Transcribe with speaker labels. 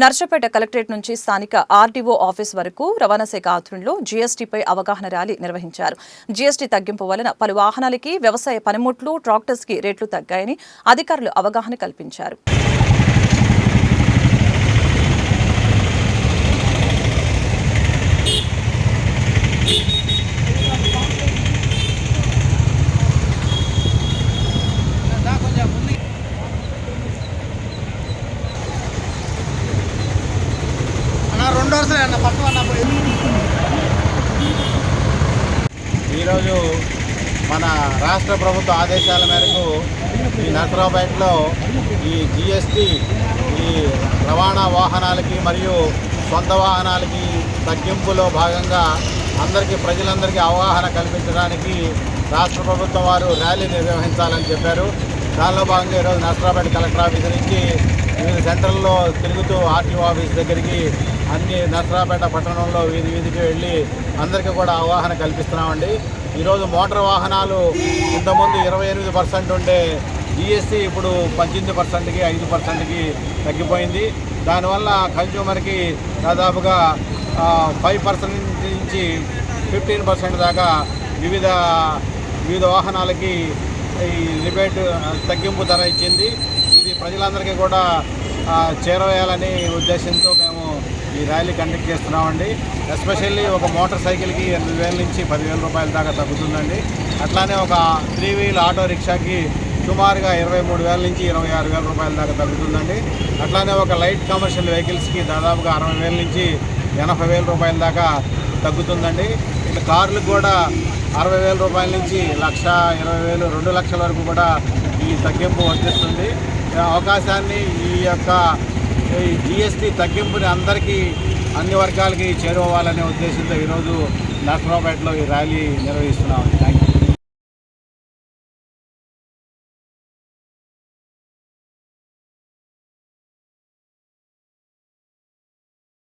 Speaker 1: Narsapeta collectorate నుంచి స్థానిక RDO office వరకు రవాణా శాఖ ఆధ్వర్యంలో జీఎస్టీపై అవగాహన ర్యాలీ నిర్వహించారు. జీఎస్టీ తగ్గింపు వలన పలు వాహనాలకి, వ్యవసాయ పనిముట్లు, ట్రాక్టర్స్కి రేట్లు తగ్గాయని అధికారులు అవగాహన కల్పించారు.
Speaker 2: ఈరోజు మన రాష్ట్ర ప్రభుత్వ ఆదేశాల మేరకు ఈ నర్సరావుపేటలో ఈ జీఎస్టీ ఈ రవాణా వాహనాలకి మరియు సొంత వాహనాలకి తగ్గింపులో భాగంగా ప్రజలందరికీ అవగాహన కల్పించడానికి రాష్ట్ర ప్రభుత్వం వారు ర్యాలీ నిర్వహించాలని చెప్పారు. దానిలో భాగంగా ఈరోజు నర్సరావుపేట కలెక్టర్ ఆఫీస్ నుంచి వివిధ సెంటర్లలో తిరుగుతూ ఆర్టీఓ ఆఫీస్ దగ్గరికి అన్ని నర్సరావుపేట పట్టణంలో వీధికి వెళ్ళి అందరికీ కూడా అవగాహన కల్పిస్తున్నామండి. ఈరోజు మోటార్ వాహనాలు ఇంతకుముందు 28% ఉండే జీఎస్టీ ఇప్పుడు 18%కి 5%కి తగ్గిపోయింది. దానివల్ల కన్జ్యూమర్కి దాదాపుగా 5% నుంచి 15% దాకా వివిధ వాహనాలకి ఈ రిబేట్ తగ్గింపు ధర ఇచ్చింది. ఇది ప్రజలందరికీ కూడా చేరవేయాలని ఉద్దేశంతో మేము ఈ ర్యాలీ కండక్ట్ చేస్తున్నామండి. ఎస్పెషల్లీ ఒక మోటార్ సైకిల్కి 8,000 నుంచి 10,000 రూపాయల దాకా తగ్గుతుందండి. అట్లానే ఒక 3 వీల్ ఆటో రిక్షాకి సుమారుగా 23,000 నుంచి 26,000 రూపాయల దాకా తగ్గుతుందండి. అట్లానే ఒక లైట్ కమర్షియల్ వెహికల్స్కి దాదాపుగా 60,000 నుంచి 80,000 రూపాయల దాకా తగ్గుతుందండి. ఇట్లా కార్లకు కూడా 60,000 రూపాయల నుంచి 1,20,000, 2 లక్షల వరకు కూడా ఈ తగ్గింపు వర్తిస్తుంది. అవకాశాన్ని ఈ యొక్క జీఎస్టీ తగ్గింపుని అన్ని వర్గాలకి చేరువవ్వాలనే ఉద్దేశంతో ఈరోజు నర్సరావుపేటలో ఈ ర్యాలీ నిర్వహిస్తున్నాం. Thank you.